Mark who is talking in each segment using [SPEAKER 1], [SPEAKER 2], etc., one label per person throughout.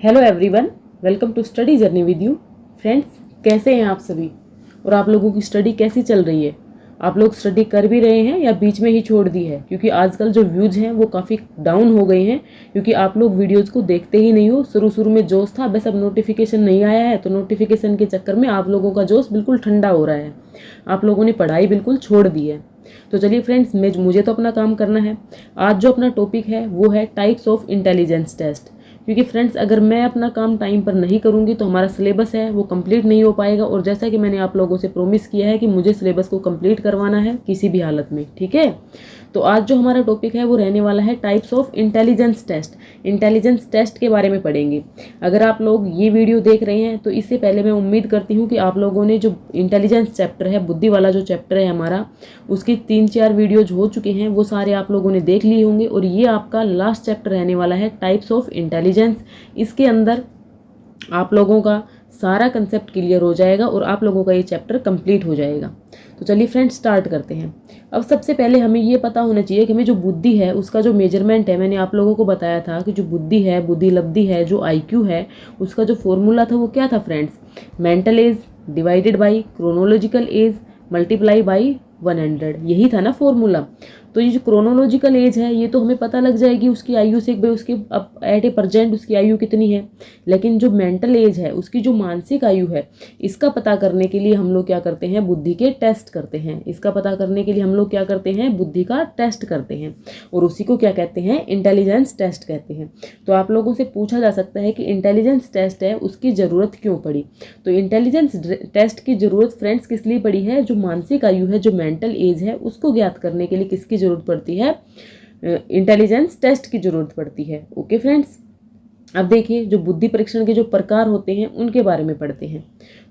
[SPEAKER 1] Hello everyone, welcome to study journey with you. Friends, कैसे हैं आप सभी और आप लोगों की स्टडी कैसी चल रही है? आप लोग स्टडी कर भी रहे हैं या बीच में ही छोड़ दी है? क्योंकि आजकल जो व्यूज़ हैं वो काफ़ी डाउन हो गए हैं, क्योंकि आप लोग वीडियोज़ को देखते ही नहीं हो। शुरू में जोश था, बस अब नोटिफिकेशन नहीं आया है तो नोटिफिकेशन के चक्कर में आप लोगों का जोश बिल्कुल ठंडा हो रहा है। आप लोगों ने पढ़ाई बिल्कुल छोड़ दी है। तो चलिए फ्रेंड्स, मुझे तो अपना काम करना है। आज जो अपना टॉपिक है वो है टाइप्स ऑफ इंटेलिजेंस टेस्ट। क्योंकि फ्रेंड्स, अगर मैं अपना काम टाइम पर नहीं करूंगी तो हमारा सिलेबस है वो कंप्लीट नहीं हो पाएगा। और जैसा कि मैंने आप लोगों से प्रॉमिस किया है कि मुझे सिलेबस को कंप्लीट करवाना है किसी भी हालत में, ठीक है। तो आज जो हमारा टॉपिक है वो रहने वाला है types of intelligence test. Intelligence test के बारे में पढ़ेंगे। अगर आप लोग ये वीडियो देख रहे हैं तो इससे पहले मैं उम्मीद करती हूँ कि आप लोगों ने जो इंटेलिजेंस चैप्टर है, बुद्धि वाला जो चैप्टर है हमारा, उसकी 3-4 वीडियोज हो चुके हैं, वो सारे आप लोगों ने देख लिए होंगे। और ये आपका लास्ट चैप्टर रहने वाला है टाइप्स ऑफ इंटेलिजेंस। इसके अंदर आप लोगों का सारा कंसेप्ट क्लियर हो जाएगा और आप लोगों का ये चैप्टर कंप्लीट हो जाएगा। तो चलिए फ्रेंड्स, स्टार्ट करते हैं। अब सबसे पहले हमें ये पता होना चाहिए कि हमें जो बुद्धि है उसका जो मेजरमेंट है, मैंने आप लोगों को बताया था कि जो बुद्धि है, बुद्धि लब्धि है, जो IQ है, उसका जो फॉर्मूला था वो क्या था friends? Mental as divided by chronological S multiply by 100, यही था ना फॉर्मूला। तो ये जो क्रोनोलॉजिकल एज है ये तो हमें पता लग जाएगी उसकी आयु से, भाई उसकी अब एट ए प्रेजेंट उसकी आयु कितनी है। लेकिन जो मेंटल एज है, उसकी जो मानसिक आयु है, इसका पता करने के लिए हम लोग क्या करते हैं? बुद्धि के टेस्ट करते हैं। इसका पता करने के लिए हम लोग क्या करते हैं? बुद्धि का टेस्ट करते हैं। और उसी को क्या कहते हैं? इंटेलिजेंस टेस्ट कहते हैं। तो आप लोगों से पूछा जा सकता है कि इंटेलिजेंस टेस्ट है उसकी ज़रूरत क्यों पड़ी? तो इंटेलिजेंस टेस्ट की ज़रूरत फ्रेंड्स किस लिए पड़ी है? जो मानसिक आयु है, जो मेंटल एज है, उसको ज्ञात करने के लिए किसकी जरूरत पड़ती है? इंटेलिजेंस टेस्ट की जरूरत पड़ती है। ओके फ्रेंड्स, अब देखिए जो बुद्धि परीक्षण के जो प्रकार होते हैं उनके बारे में पढ़ते हैं।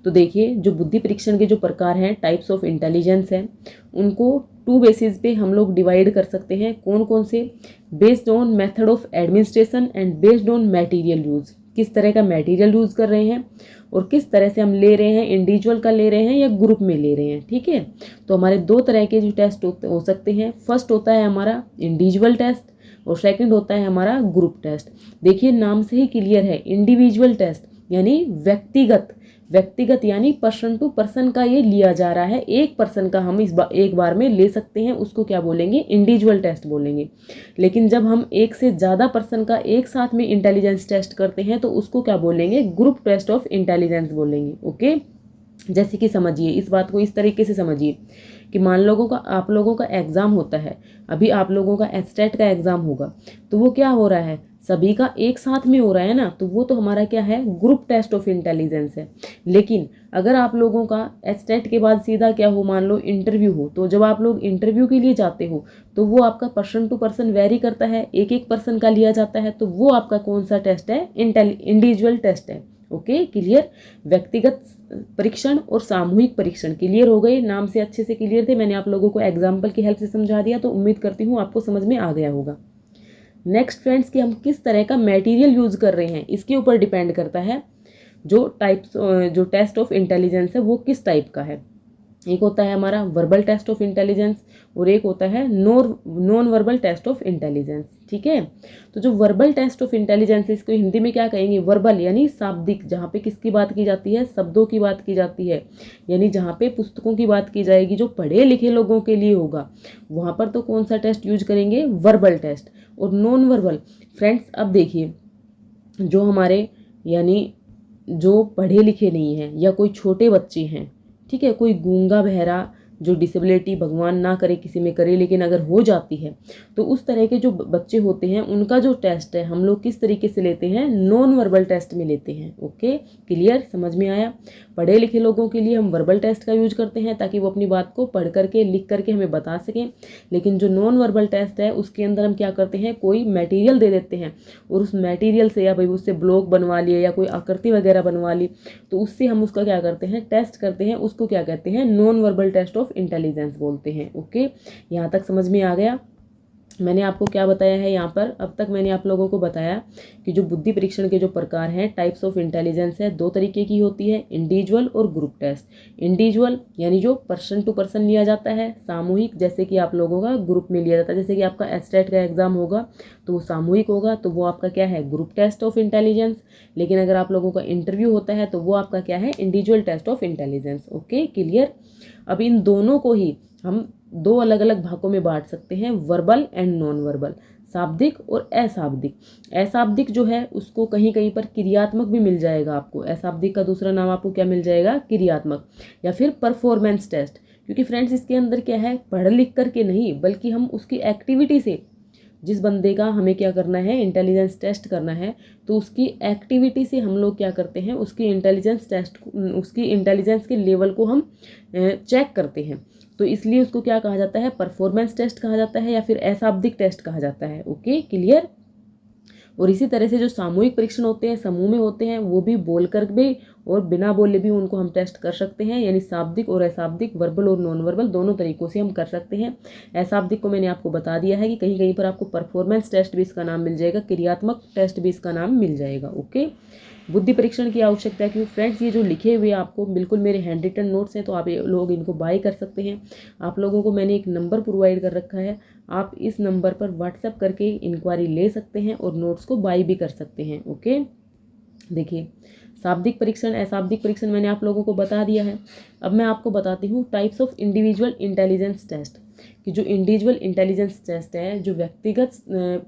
[SPEAKER 1] तो देखिए जो बुद्धि परीक्षण के जो प्रकार हैं, टाइप्स ऑफ इंटेलिजेंस हैं, उनको 2 बेसिस पे हम लोग डिवाइड कर सकते हैं। कौन कौन से? Based on method of administration and based on material use. किस तरह का मटेरियल यूज कर रहे हैं और किस तरह से हम ले रहे हैं, इंडिविजुअल का ले रहे हैं या ग्रुप में ले रहे हैं, ठीक है। तो हमारे 2 तरह के जो टेस्ट हो सकते हैं। फर्स्ट होता है हमारा इंडिविजुअल टेस्ट और सेकंड होता है हमारा ग्रुप टेस्ट। देखिए नाम से ही क्लियर है, इंडिविजुअल टेस्ट यानी व्यक्तिगत यानी पर्सन टू पर्सन का ये लिया जा रहा है। एक पर्सन का हम एक बार में ले सकते हैं, उसको क्या बोलेंगे? इंडिविजुअल टेस्ट बोलेंगे। लेकिन जब हम एक से ज़्यादा पर्सन का एक साथ में इंटेलिजेंस टेस्ट करते हैं तो उसको क्या बोलेंगे? ग्रुप टेस्ट ऑफ इंटेलिजेंस बोलेंगे। ओके, जैसे कि समझिए, इस बात को इस तरीके से समझिए कि मान लोगों का आप लोगों का एग्ज़ाम होता है, अभी आप लोगों का एस्टेट का एग्ज़ाम होगा, तो वो क्या हो रहा है? सभी का एक साथ में हो रहा है ना, तो वो तो हमारा क्या है? ग्रुप टेस्ट ऑफ इंटेलिजेंस है। लेकिन अगर आप लोगों का एस्टेट के बाद सीधा क्या हो, मान लो इंटरव्यू हो, तो जब आप लोग इंटरव्यू के लिए जाते हो तो वो आपका पर्सन टू पर्सन वेरी करता है, एक एक पर्सन का लिया जाता है। तो वो आपका कौन सा टेस्ट है? इंडिविजुअल टेस्ट है। Okay, clear. व्यक्तिगत परीक्षण और सामूहिक परीक्षण क्लियर हो गए, नाम से अच्छे से क्लियर थे। मैंने आप लोगों को एग्जाम्पल की हेल्प से समझा दिया, तो उम्मीद करती हूँ आपको समझ में आ गया होगा। नेक्स्ट फ्रेंड्स, कि हम किस तरह का मटेरियल यूज कर रहे हैं इसके ऊपर डिपेंड करता है जो टेस्ट ऑफ इंटेलिजेंस है वो किस टाइप का है। एक होता है हमारा वर्बल टेस्ट ऑफ इंटेलिजेंस और एक होता है non verbal test of intelligence, ठीक है। तो जो वर्बल टेस्ट ऑफ इंटेलिजेंस है, इसको हिंदी में क्या कहेंगे? वर्बल यानी शाब्दिक, जहाँ पे किसकी बात की जाती है? शब्दों की बात की जाती है, यानी जहाँ पे पुस्तकों की बात की जाएगी, जो पढ़े लिखे लोगों के लिए होगा, वहाँ पर तो कौन सा टेस्ट यूज करेंगे? Verbal test. और नॉन वर्बल फ्रेंड्स, अब देखिए जो हमारे यानी जो पढ़े लिखे नहीं हैं या कोई छोटे बच्चे हैं, ठीक है, कोई गूंगा बहरा, जो डिसेबिलिटी भगवान ना करे किसी में करे, लेकिन अगर हो जाती है तो उस तरह के जो बच्चे होते हैं उनका जो टेस्ट है हम लोग किस तरीके से लेते हैं? नॉन वर्बल टेस्ट में लेते हैं। ओके, क्लियर, समझ में आया। पढ़े लिखे लोगों के लिए हम वर्बल टेस्ट का यूज करते हैं ताकि वो अपनी बात को पढ़ करके लिख करके हमें बता सकें। लेकिन जो नॉन वर्बल टेस्ट है उसके अंदर हम क्या करते हैं? कोई मटेरियल दे देते हैं और उस मटेरियल से या भाई उससे ब्लॉक बनवा लिए या कोई आकृति वगैरह बनवा ली, तो उससे हम उसका क्या करते हैं? टेस्ट करते हैं। उसको क्या कहते हैं? Non verbal test of intelligence बोलते हैं। ओके, यहाँ तक समझ में आ गया। मैंने आपको क्या बताया है यहाँ पर, अब तक मैंने आप लोगों को बताया कि जो बुद्धि परीक्षण के जो प्रकार हैं, टाइप्स ऑफ इंटेलिजेंस है, दो तरीके की होती है, इंडिविजुअल और ग्रुप टेस्ट। इंडिविजुअल यानी जो पर्सन टू पर्सन लिया जाता है, सामूहिक जैसे कि आप लोगों का ग्रुप में लिया जाता है, जैसे कि आपका एस्टेट का एग्जाम होगा तो वो सामूहिक होगा, तो वो आपका क्या है, ग्रुप टेस्ट ऑफ इंटेलिजेंस। लेकिन अगर आप लोगों का इंटरव्यू होता है तो वो आपका क्या है, individual test of intelligence. Okay, clear. अब इन दोनों को ही हम दो अलग अलग भागों में बांट सकते हैं, वर्बल एंड नॉन वर्बल, शाब्दिक और अशाब्दिक। अशाब्दिक जो है उसको कहीं कहीं पर क्रियात्मक भी मिल जाएगा आपको, अशाब्दिक का दूसरा नाम आपको क्या मिल जाएगा, क्रियात्मक या फिर परफॉर्मेंस टेस्ट। क्योंकि फ्रेंड्स इसके अंदर क्या है, पढ़ लिख करके नहीं बल्कि हम उसकी एक्टिविटी से, जिस बंदे का हमें क्या करना है, इंटेलिजेंस टेस्ट करना है, तो उसकी एक्टिविटी से हम लोग क्या करते हैं, उसकी इंटेलिजेंस टेस्ट, उसकी इंटेलिजेंस के लेवल को हम चेक करते हैं। तो इसलिए उसको क्या कहा जाता है, परफॉर्मेंस टेस्ट कहा जाता है या फिर अशाब्दिक टेस्ट कहा जाता है। Okay, clear. और इसी तरह से जो सामूहिक परीक्षण होते हैं, समूह में होते हैं, वो भी बोलकर भी और बिना बोले भी उनको हम टेस्ट कर सकते हैं, यानी शाब्दिक और अशाब्दिक, वर्बल और नॉन वर्बल दोनों तरीकों से हम कर सकते हैं। अशाब्दिक को मैंने आपको बता दिया है कि कहीं कहीं पर आपको परफॉर्मेंस टेस्ट भी इसका नाम मिल जाएगा, क्रियात्मक टेस्ट भी इसका नाम मिल जाएगा। ओके, बुद्धि परीक्षण की आवश्यकता है क्योंकि फ्रेंड्स ये जो लिखे हुए आपको बिल्कुल मेरे हैंड रिटन नोट्स हैं, तो आप लोग इनको बाय कर सकते हैं। आप लोगों को मैंने एक नंबर प्रोवाइड कर रखा है, आप इस नंबर पर व्हाट्सएप करके इंक्वायरी ले सकते हैं और नोट्स को बाय भी कर सकते हैं। ओके, देखिए शाब्दिक परीक्षण, अशाब्दिक परीक्षण मैंने आप लोगों को बता दिया है। अब मैं आपको बताती हूँ types of individual intelligence test, कि जो इंडिविजुअल इंटेलिजेंस टेस्ट है, जो व्यक्तिगत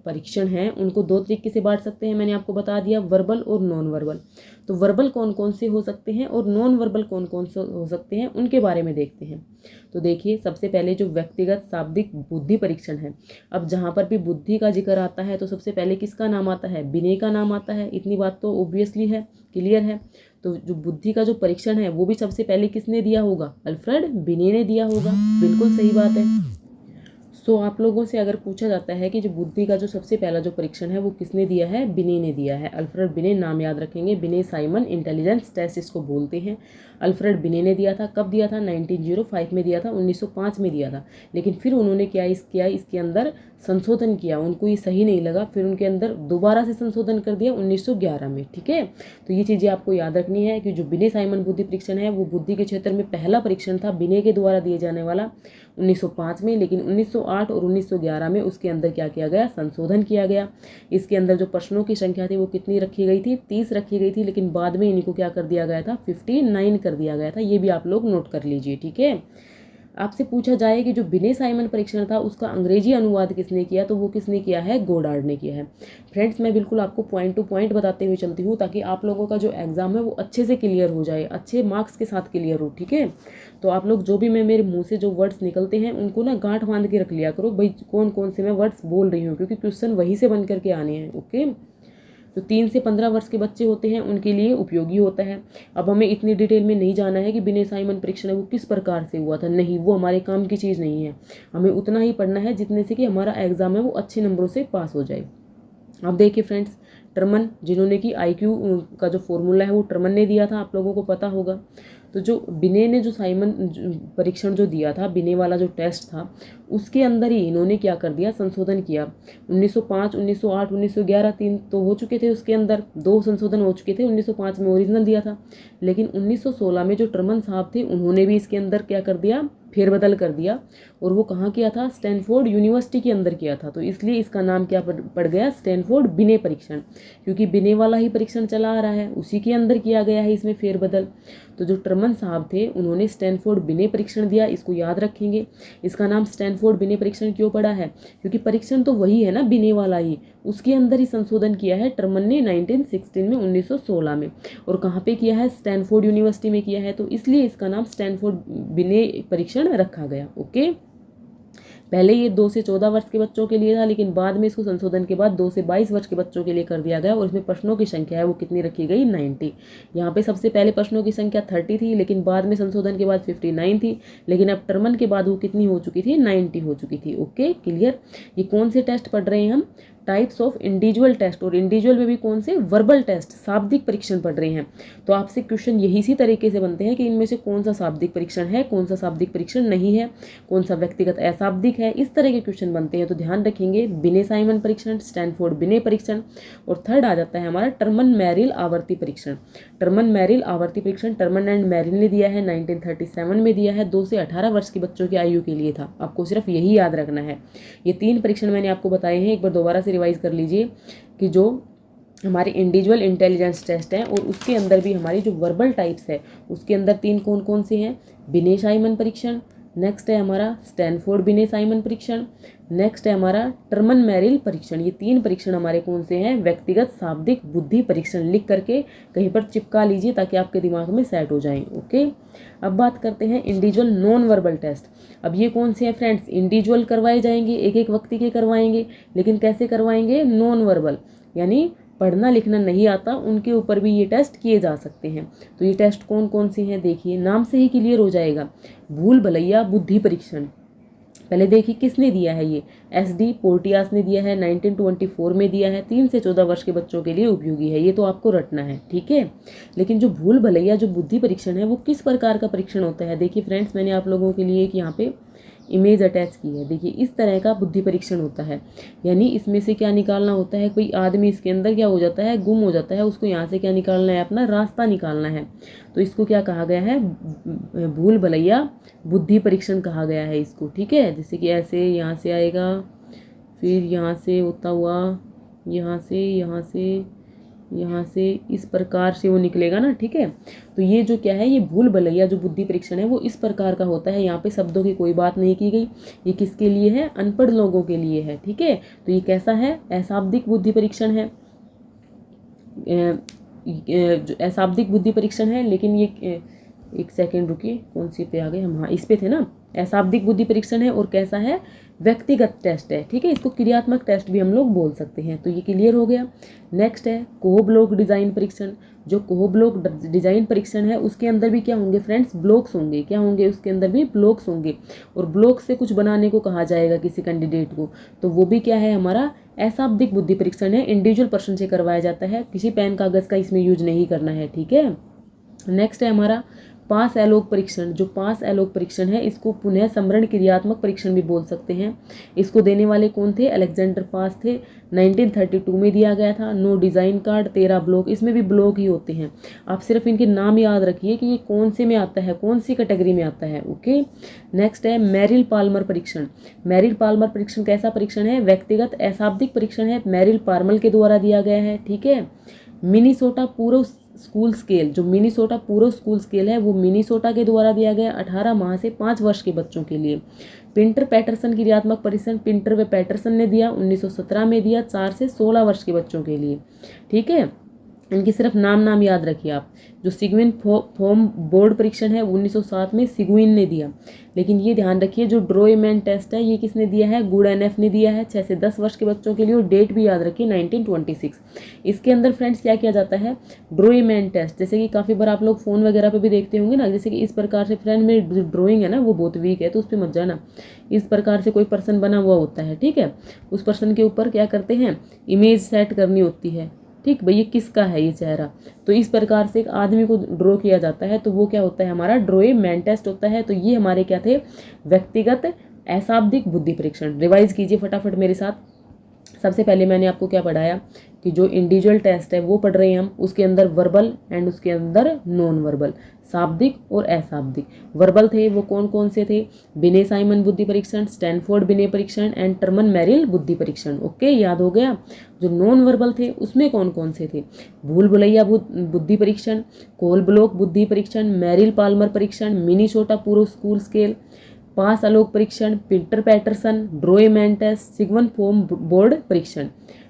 [SPEAKER 1] परीक्षण हैं, उनको दो तरीके से बांट सकते हैं, मैंने आपको बता दिया, वर्बल और नॉन वर्बल। तो वर्बल कौन कौन से हो सकते हैं और नॉन वर्बल कौन कौन से हो सकते हैं, उनके बारे में देखते हैं। तो देखिए सबसे पहले जो व्यक्तिगत शाब्दिक बुद्धि परीक्षण है, अब जहाँ पर भी बुद्धि का जिक्र आता है तो सबसे पहले किसका नाम आता है, बिने का नाम आता है। इतनी बात तो ऑब्वियसली है, क्लियर है। तो जो बुद्धि का जो परीक्षण है वो भी सबसे पहले किसने दिया होगा, अल्फ्रेड बिने ने दिया होगा। बिल्कुल सही बात है। सो आप लोगों से अगर पूछा जाता है कि जो बुद्धि का जो सबसे पहला जो परीक्षण है वो किसने दिया है, बिने ने दिया है। अल्फ्रेड बिने, नाम याद रखेंगे, बिने साइमन इंटेलिजेंस टेस्ट इसको बोलते हैं। अल्फ्रेड बिने ने दिया था, कब दिया था, 1905 में दिया था, 1905 में दिया था। लेकिन फिर उन्होंने क्या इसके अंदर संशोधन किया, उनको ये सही नहीं लगा, फिर उनके अंदर दोबारा से संशोधन कर दिया 1911 में। ठीक है, तो ये चीज़ें आपको याद रखनी है कि जो बिने साइमन बुद्धि परीक्षण है वो बुद्धि के क्षेत्र में पहला परीक्षण था, बिने के द्वारा दिए जाने वाला 1905 में। लेकिन 1908 और 1911 में उसके अंदर क्या किया गया, संशोधन किया गया। इसके अंदर जो प्रश्नों की संख्या थी वो कितनी रखी गई थी, 30 रखी गई थी, लेकिन बाद में इनको क्या कर दिया गया था, 59 कर दिया गया था। ये भी आप लोग नोट कर लीजिए। ठीक है, आपसे पूछा जाए कि जो बिने साइमन परीक्षण था उसका अंग्रेजी अनुवाद किसने किया, तो वो किसने किया है, गोडार्ड ने किया है। फ्रेंड्स मैं बिल्कुल आपको पॉइंट टू पॉइंट बताते हुए चलती हूँ ताकि आप लोगों का जो एग्जाम है वो अच्छे से क्लियर हो जाए, अच्छे मार्क्स के साथ क्लियर हो। ठीक है, तो आप लोग जो भी मैं मेरे मुंह से जो वर्ड्स निकलते हैं उनको ना गांठ बांध के रख लिया करो भाई, कौन कौन से मैं वर्ड्स बोल रही हूँ, क्योंकि क्वेश्चन वहीं से बन करके आने हैं। ओके, जो 3 से 15 वर्ष के बच्चे होते हैं उनके लिए उपयोगी होता है। अब हमें इतनी डिटेल में नहीं जाना है कि बिने साइमन परीक्षण है वो किस प्रकार से हुआ था, नहीं, वो हमारे काम की चीज़ नहीं है। हमें उतना ही पढ़ना है जितने से कि हमारा एग्जाम है वो अच्छे नंबरों से पास हो जाए। अब देखिए फ्रेंड्स, टर्मन, जिन्होंने कि IQ का जो फॉर्मूला है वो टर्मन ने दिया था, आप लोगों को पता होगा। तो जो बिने ने जो साइमन परीक्षण जो दिया था, बिने वाला जो टेस्ट था, उसके अंदर ही इन्होंने क्या कर दिया, संशोधन किया। 1905, 1908, 1911 3 तो हो चुके थे, उसके अंदर 2 संशोधन हो चुके थे। 1905 में ओरिजिनल दिया था, लेकिन 1916 में जो टर्मन साहब थे उन्होंने भी इसके अंदर क्या कर दिया, फेरबदल कर दिया। और वो कहाँ किया था, स्टैनफोर्ड यूनिवर्सिटी के अंदर किया था। तो इसलिए इसका नाम क्या पड़ गया, स्टैनफोर्ड बिने परीक्षण, क्योंकि बिने वाला ही परीक्षण चला आ रहा है, उसी के अंदर किया गया है इसमें फेरबदल। तो जो टर्मन साहब थे उन्होंने स्टैनफोर्ड बिने परीक्षण दिया, इसको याद रखेंगे। इसका नाम स्टैनफोर्ड बिने परीक्षण क्यों पड़ा है, क्योंकि परीक्षण तो वही है ना, बिने वाला ही, उसके अंदर ही संशोधन किया है टर्मन ने 1916 में, 1916 में। और कहाँ पे किया है, स्टैनफोर्ड यूनिवर्सिटी में किया है, तो इसलिए इसका नाम स्टैनफोर्ड बिने परीक्षण रखा गया। ओके, पहले ये 2 से 14 वर्ष के बच्चों के लिए था, लेकिन बाद में इसको संशोधन के बाद 2 से 22 वर्ष के बच्चों के लिए कर दिया गया। और इसमें प्रश्नों की संख्या है वो कितनी रखी गई, 90। यहाँ पे सबसे पहले प्रश्नों की संख्या 30 थी, लेकिन बाद में संशोधन के बाद 59 थी, लेकिन अब टर्मन के बाद वो कितनी हो चुकी थी, 90 हो चुकी थी। Okay, clear. ये कौन से टेस्ट पढ़ रहे हैं हम, टाइप्स ऑफ इंडिविजुअल टेस्ट, और इंडिविजुअल में भी कौन से, वर्बल टेस्ट, शाब्दिक परीक्षण पढ़ रहे हैं। तो आपसे क्वेश्चन यही इसी तरीके से बनते हैं कि इनमें से कौन सा शाब्दिक परीक्षण है, कौन सा शाब्दिक परीक्षण नहीं है, कौन सा व्यक्तिगत अशाब्दिक है, इस तरह के क्वेश्चन बनते हैं। तो ध्यान रखेंगे बिने साइमन परीक्षण, स्टैनफोर्ड बिने परीक्षण। और थर्ड आ जाता है हमारा टर्मन मैरिल आवर्ती परीक्षण। टर्मन मैरिल आवर्ती परीक्षण टर्मन एंड मैरिल ने दिया है, 1937 में दिया है, 2 से 18 वर्ष के बच्चों की आयु के लिए था। आपको सिर्फ यही याद रखना है। ये 3 परीक्षण मैंने आपको बताए हैं, एक बार दोबारा से रिवाइज कर लीजिए कि जो हमारे इंडिविजुअल इंटेलिजेंस टेस्ट हैं और उसके अंदर भी हमारी जो वर्बल टाइप्स है उसके अंदर 3 कौन कौन से हैं, बिने साइमन परीक्षण, नेक्स्ट है हमारा स्टैनफोर्ड बिने साइमन परीक्षण, नेक्स्ट है हमारा टर्मन मैरिल परीक्षण। ये 3 परीक्षण हमारे कौन से हैं, व्यक्तिगत शाब्दिक बुद्धि परीक्षण। लिख करके कहीं पर चिपका लीजिए ताकि आपके दिमाग में सेट हो जाएं। ओके, अब बात करते हैं इंडिविजुअल नॉन वर्बल टेस्ट। अब ये कौन से हैं फ्रेंड्स, इंडिविजुअल करवाए जाएंगे, एक एक व्यक्ति के करवाएंगे, लेकिन कैसे करवाएंगे, नॉन वर्बल, यानी पढ़ना लिखना नहीं आता उनके ऊपर भी ये टेस्ट किए जा सकते हैं। तो ये टेस्ट कौन कौन से हैं, देखिए नाम से ही क्लियर हो जाएगा। भूल भुलैया बुद्धि परीक्षण, पहले देखिए किसने दिया है, ये SD पोर्टियास ने दिया है, 1924 में दिया है, 3 से 14 वर्ष के बच्चों के लिए उपयोगी है। ये तो आपको रटना है, ठीक है। लेकिन जो भूल भुलैया जो बुद्धि परीक्षण है वो किस प्रकार का परीक्षण होता है, देखिए फ्रेंड्स मैंने आप लोगों के लिए एक यहाँ पे इमेज अटैच की है। देखिए इस तरह का बुद्धि परीक्षण होता है, यानी इसमें से क्या निकालना होता है, कोई आदमी इसके अंदर क्या हो जाता है, गुम हो जाता है, उसको यहाँ से क्या निकालना है, अपना रास्ता निकालना है। तो इसको क्या कहा गया है, भूल भुलैया बुद्धि परीक्षण कहा गया है इसको, ठीक है। जैसे कि ऐसे यहाँ से आएगा, फिर यहाँ से होता हुआ यहाँ से यहाँ से इस प्रकार से वो निकलेगा ना, ठीक है। तो ये जो क्या है, ये भूल भुलैया जो बुद्धि परीक्षण है वो इस प्रकार का होता है। यहाँ पे शब्दों की कोई बात नहीं की गई, ये किसके लिए है, अनपढ़ लोगों के लिए है, ठीक है। तो ये कैसा है, अशाब्दिक बुद्धि परीक्षण है, अशाब्दिक बुद्धि परीक्षण है। लेकिन ये एक सेकेंड रुकिए, कौन सी पे आ गए हम, हाँ इस पे थे ना, अशाब्दिक बुद्धि परीक्षण है और कैसा है, व्यक्तिगत टेस्ट है, ठीक है। इसको क्रियात्मक टेस्ट भी हम लोग बोल सकते हैं। तो ये क्लियर हो गया। नेक्स्ट है कोह ब्लॉक डिजाइन परीक्षण। जो कोह ब्लॉक डिजाइन परीक्षण है उसके अंदर भी क्या होंगे फ्रेंड्स, ब्लॉक्स होंगे, क्या होंगे, उसके अंदर भी ब्लॉक्स होंगे और ब्लॉक से कुछ बनाने को कहा जाएगा किसी कैंडिडेट को। तो वो भी क्या है, हमारा अशाब्दिक बुद्धि परीक्षण है, इंडिविजुअल पर्सन से करवाया जाता है, किसी पेन कागज का इसमें यूज नहीं करना है, ठीक है। नेक्स्ट है हमारा पास एलोक परीक्षण। जो पास एलोक परीक्षण है इसको पुनः समरण क्रियात्मक परीक्षण भी बोल सकते हैं। इसको देने वाले कौन थे, अलेक्जेंडर पास थे, 1932 में दिया गया था। नो डिज़ाइन कार्ड, 13 ब्लॉक, इसमें भी ब्लॉक ही होते हैं। आप सिर्फ इनके नाम याद रखिए कि ये कौन से में आता है, कौन सी कैटेगरी में आता है, ओके। नेक्स्ट है मैरिल पाल्मर परीक्षण। मैरिल पाल्मर परीक्षण कैसा परीक्षण है, व्यक्तिगत अशाब्दिक परीक्षण है, मैरिल पाल्मर के द्वारा दिया गया है, ठीक है। मिनीसोटा पूर्व स्कूल स्केल, जो मिनीसोटा पूर्व स्कूल स्केल है वो मिनीसोटा के द्वारा दिया गया 18 माह से 5 वर्ष के बच्चों के लिए। पिंटर पैटरसन क्रियात्मक परीक्षण, पिंटर व पैटरसन ने दिया, 1917 में दिया, 4 से 16 वर्ष के बच्चों के लिए, ठीक है। इनके सिर्फ नाम याद रखिए आप। जो सिगविन फोम बोर्ड परीक्षण है 1907 में सिगुइन ने दिया। लेकिन ये ध्यान रखिए जो ड्रोएमैन टेस्ट है ये किसने दिया है, गुडएनएफ ने दिया है, 6 से 10 वर्ष के बच्चों के लिए, और डेट भी याद रखिए 1926। इसके अंदर फ्रेंड्स क्या किया जाता है, ड्रोएमैन टेस्ट, जैसे कि काफ़ी बार आप लोग फ़ोन वगैरह पे भी देखते होंगे ना, जैसे कि इस प्रकार से, फ्रेंड मेरी ड्राइंग है ना वो बहुत वीक है तो उस पर मत जाना, इस प्रकार से कोई पर्सन बना हुआ होता है, ठीक है। उस पर्सन के ऊपर क्या करते हैं, इमेज सेट करनी होती है, ठीक भाई, ये किसका है ये चेहरा। तो इस प्रकार से एक आदमी को ड्रॉ किया जाता है, तो वो क्या होता है, हमारा ड्रोएमैन टेस्ट होता है। तो ये हमारे क्या थे, व्यक्तिगत अशाब्दिक बुद्धि परीक्षण। रिवाइज कीजिए फटाफट मेरे साथ। सबसे पहले मैंने आपको क्या पढ़ाया कि जो इंडिविजुअल टेस्ट है वो पढ़ रहे हैं हम, उसके अंदर वर्बल एंड उसके अंदर नॉन वर्बल, शाब्दिक और अशाब्दिक। वर्बल थे वो कौन कौन से थे, बिने साइमन बुद्धि परीक्षण, स्टैनफोर्ड बिने परीक्षण एंड टर्मन मैरिल बुद्धि परीक्षण, ओके याद हो गया। जो नॉन वर्बल थे उसमें कौन कौन से थे, भूल भुलैया बुद्धि परीक्षण, कोल ब्लॉक बुद्धि परीक्षण, मैरिल पाल्मर परीक्षण, मिनीसोटा पूर्व स्कूल स्केल, पास आलोक परीक्षण, पिंटर पैटरसन, ड्रोएमैन टेस्ट, सिगवन फोम बोर्ड परीक्षण,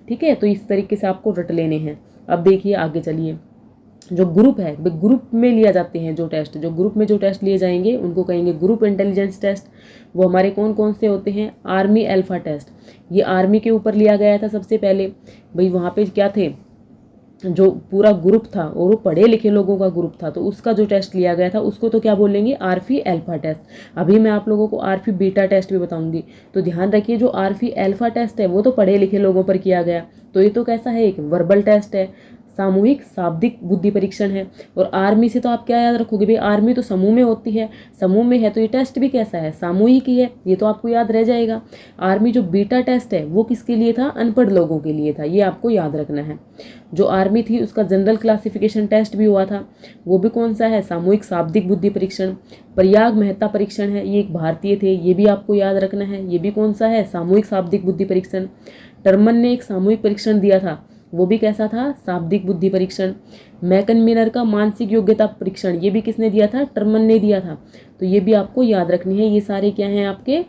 [SPEAKER 1] ठीक है। तो इस तरीके से आपको रट लेने हैं। अब देखिए आगे चलिए, जो ग्रुप है, ग्रुप में लिया जाते हैं जो टेस्ट, जो ग्रुप में जो टेस्ट लिए जाएंगे उनको कहेंगे ग्रुप इंटेलिजेंस टेस्ट। वो हमारे कौन कौन से होते हैं, आर्मी अल्फा टेस्ट, ये आर्मी के ऊपर लिया गया था सबसे पहले। भाई वहाँ पे क्या थे, जो पूरा ग्रुप था और वो पढ़े लिखे लोगों का ग्रुप था, तो उसका जो टेस्ट लिया गया था उसको तो क्या बोलेंगे, आरफी अल्फा टेस्ट। अभी मैं आप लोगों को आरफी बीटा टेस्ट भी बताऊंगी। तो ध्यान रखिए, जो आरफी अल्फा टेस्ट है वो तो पढ़े लिखे लोगों पर किया गया, तो ये तो कैसा है, एक वर्बल टेस्ट है, सामूहिक शाब्दिक बुद्धि परीक्षण है। और आर्मी से तो आप क्या याद रखोगे भाई, आर्मी तो समूह में होती है, समूह में है तो ये टेस्ट भी कैसा है, सामूहिक ही है, ये तो आपको याद रह जाएगा। आर्मी जो बीटा टेस्ट है वो किसके लिए था, अनपढ़ लोगों के लिए था, ये आपको याद रखना है। जो आर्मी थी उसका जनरल क्लासिफिकेशन टेस्ट भी हुआ था, वो भी कौन सा है, सामूहिक शाब्दिक बुद्धि परीक्षण। प्रयाग मेहता परीक्षण है, ये एक भारतीय थे, ये भी आपको याद रखना है, ये भी कौन सा है, सामूहिक शाब्दिक बुद्धि परीक्षण। टर्मन ने एक सामूहिक परीक्षण दिया था, वो भी कैसा था, शाब्दिक बुद्धि परीक्षण। मैकन मिनर का मानसिक योग्यता परीक्षण, ये भी किसने दिया था, टर्मन ने दिया था, तो ये भी आपको याद रखनी है। ये सारे क्या हैं, आपके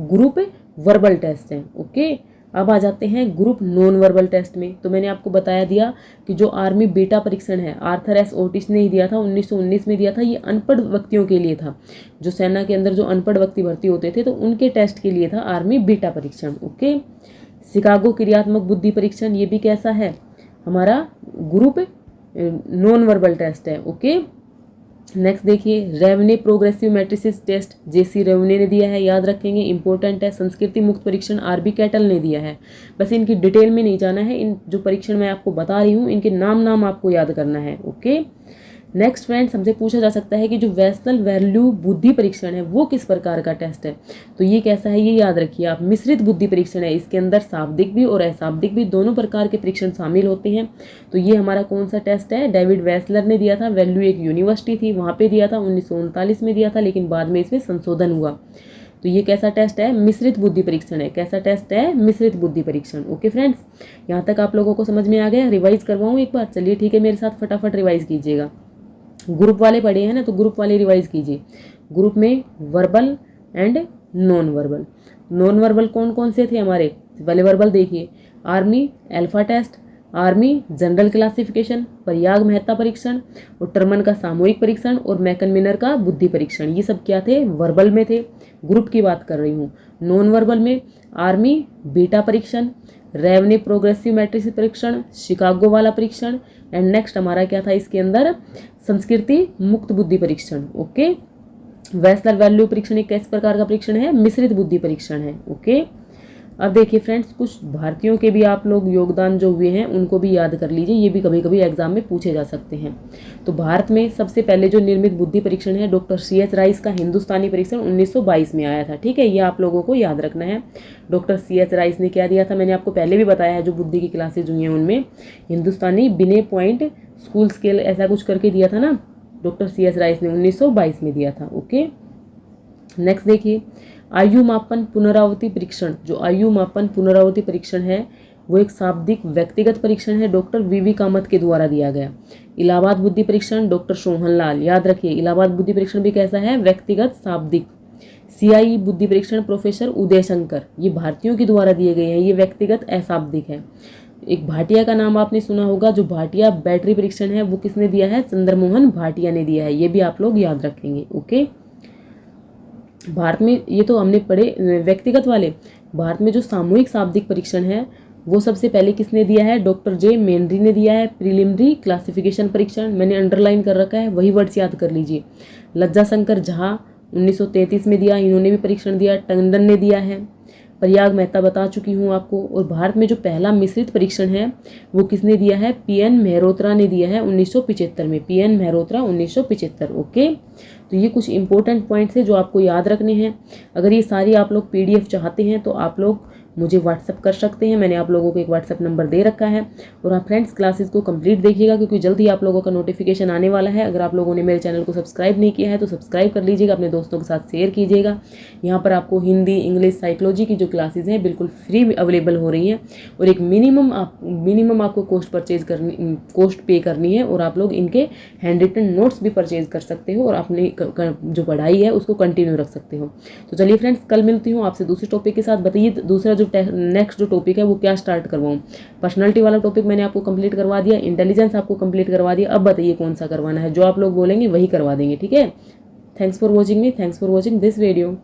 [SPEAKER 1] ग्रुप वर्बल टेस्ट हैं। ओके, अब आ जाते हैं ग्रुप नॉन वर्बल टेस्ट में। तो मैंने आपको बताया दिया कि जो आर्मी बीटा परीक्षण है, आर्थर एस ओटिस ने ही दिया था, 1919 में दिया था, ये अनपढ़ व्यक्तियों के लिए था। जो सेना के अंदर जो अनपढ़ व्यक्ति भर्ती होते थे तो उनके टेस्ट के लिए था आर्मी बीटा परीक्षण। ओके, शिकागो क्रियात्मक बुद्धि परीक्षण, ये भी कैसा है, हमारा ग्रुप नॉन वर्बल टेस्ट है। ओके, नेक्स्ट देखिए, रेवने प्रोग्रेसिव मैट्रिसेस टेस्ट, जेसी रेवने ने दिया है, याद रखेंगे, इंपॉर्टेंट है। संस्कृति मुक्त परीक्षण आरबी कैटल ने दिया है। बस इनकी डिटेल में नहीं जाना है, इन जो परीक्षण मैं आपको बता रही हूँ इनके नाम आपको याद करना है। ओके, नेक्स्ट फ्रेंड्स, हमसे पूछा जा सकता है कि जो वेस्नल वैल्यू बुद्धि परीक्षण है वो किस प्रकार का टेस्ट है, तो ये कैसा है, ये याद रखिए आप, मिश्रित बुद्धि परीक्षण है। इसके अंदर शाब्दिक भी और अशाब्दिक भी दोनों प्रकार के परीक्षण शामिल होते हैं। तो ये हमारा कौन सा टेस्ट है, डेविड वेस्लर ने दिया था, वैल्यू एक यूनिवर्सिटी थी वहाँ पे दिया था, 1939 में दिया था, लेकिन बाद में इसमें संशोधन हुआ। तो ये कैसा टेस्ट है, मिश्रित बुद्धि परीक्षण है। कैसा टेस्ट है, मिश्रित बुद्धि परीक्षण। ओके फ्रेंड्स, यहाँ तक आप लोगों को समझ में आ गया, रिवाइज करवाऊँ एक बार, चलिए ठीक है, मेरे साथ फटाफट रिवाइज कीजिएगा। ग्रुप वाले पढ़े हैं ना, तो ग्रुप वाले रिवाइज कीजिए। ग्रुप में verbal and non verbal. Non verbal कौन कौन से थे हमारे, पहले वर्बल देखिए, army alpha test, army general classification, Prayag Mehta परीक्षण, और टर्मन का सामूहिक परीक्षण, और मैकन मिनर का बुद्धि परीक्षण। ये सब क्या थे, वर्बल में थे, ग्रुप की बात कर रही हूँ। नॉन वर्बल में आर्मी बीटा परीक्षण, रेवने प्रोग्रेसिव मैट्रिक्स परीक्षण, शिकागो वाला परीक्षण, एंड नेक्स्ट हमारा क्या था इसके अंदर, संस्कृति मुक्त बुद्धि परीक्षण। ओके, वेस्लर वैल्यू परीक्षण एक किस प्रकार का परीक्षण है, मिश्रित बुद्धि परीक्षण है। ओके, अब देखिए फ्रेंड्स, कुछ भारतीयों के भी आप लोग योगदान जो हुए हैं उनको भी याद कर लीजिए, ये भी कभी कभी एग्जाम में पूछे जा सकते हैं। तो भारत में सबसे पहले जो निर्मित बुद्धि परीक्षण है, डॉक्टर सी.एच. राइस का हिंदुस्तानी परीक्षण 1922 में आया था। ठीक है, ये आप लोगों को याद रखना है। Doctor CH. राइस ने क्या दिया था, मैंने आपको पहले भी बताया है, जो बुद्धि की क्लासेज हुई हैं उनमें हिंदुस्तानी बिने पॉइंट स्कूल स्केल ऐसा कुछ करके दिया था ना, डॉक्टर सी.एच. राइस ने 1922 में दिया था। ओके, नेक्स्ट देखिए, आयु मापन पुनरावृत्ति परीक्षण। जो आयु मापन पुनरावृत्ति परीक्षण है वो एक शाब्दिक व्यक्तिगत परीक्षण है, डॉक्टर वी.वी. कामत के द्वारा दिया गया। इलाहाबाद बुद्धि परीक्षण डॉक्टर सोहनलाल, याद रखिए, इलाहाबाद बुद्धि परीक्षण भी कैसा है, व्यक्तिगत शाब्दिक। सीआई बुद्धि परीक्षण प्रोफेसर उदय शंकर, ये भारतीयों के द्वारा दिए गए हैं, ये व्यक्तिगत अशाब्दिक है। एक भाटिया का नाम आपने सुना होगा, जो भाटिया बैटरी परीक्षण है वो किसने दिया है, चंद्रमोहन भाटिया ने दिया है, ये भी आप लोग याद रखेंगे। ओके, भारत में ये तो हमने पढ़े व्यक्तिगत वाले। भारत में जो सामूहिक शाब्दिक परीक्षण है वो सबसे पहले किसने दिया है, डॉक्टर जे मेनरी ने दिया है। प्रीलिमिनरी क्लासिफिकेशन परीक्षण मैंने अंडरलाइन कर रखा है, वही वर्ड्स याद कर लीजिए। लज्जा शंकर झा 1933 में दिया, इन्होंने भी परीक्षण दिया। टंडन ने दिया है। प्रयाग मेहता बता चुकी हूँ आपको। और भारत में जो पहला मिश्रित परीक्षण है वो किसने दिया है, पीएन मेहरोत्रा ने दिया है 1975 में, पीएन मेहरोत्रा 1975। ओके, तो ये कुछ इंपॉर्टेंट पॉइंट्स है जो आपको याद रखने हैं। अगर ये सारी आप लोग पीडीएफ चाहते हैं तो आप लोग मुझे व्हाट्सअप कर सकते हैं, मैंने आप लोगों को एक व्हाट्सअप नंबर दे रखा है। और आप फ्रेंड्स क्लासेस को कंप्लीट देखिएगा क्योंकि जल्द ही आप लोगों का नोटिफिकेशन आने वाला है। अगर आप लोगों ने मेरे चैनल को सब्सक्राइब नहीं किया है तो सब्सक्राइब कर लीजिएगा, अपने दोस्तों के साथ शेयर कीजिएगा। यहाँ पर आपको हिंदी, इंग्लिश, साइकोलॉजी की जो क्लासेज हैं बिल्कुल फ्री अवेलेबल हो रही हैं और एक मिनिमम आपको कॉस्ट पे करनी है और आप लोग इनके हैंड रिटन नोट्स भी परचेज कर सकते हो और अपनी जो पढ़ाई है उसको कंटिन्यू रख सकते हो। तो चलिए फ्रेंड्स, कल मिलती हूँ आपसे दूसरे टॉपिक के साथ। बताइए दूसरा जो नेक्स्ट जो टॉपिक है वो क्या स्टार्ट करवाऊँ। पर्सनालिटी वाला टॉपिक मैंने आपको कंप्लीट करवा दिया, इंटेलिजेंस आपको कंप्लीट करवा दिया, अब बताइए कौन सा करवाना है। जो आप लोग बोलेंगे वही करवा देंगे, ठीक है। Thanks for watching me, thanks for watching this video.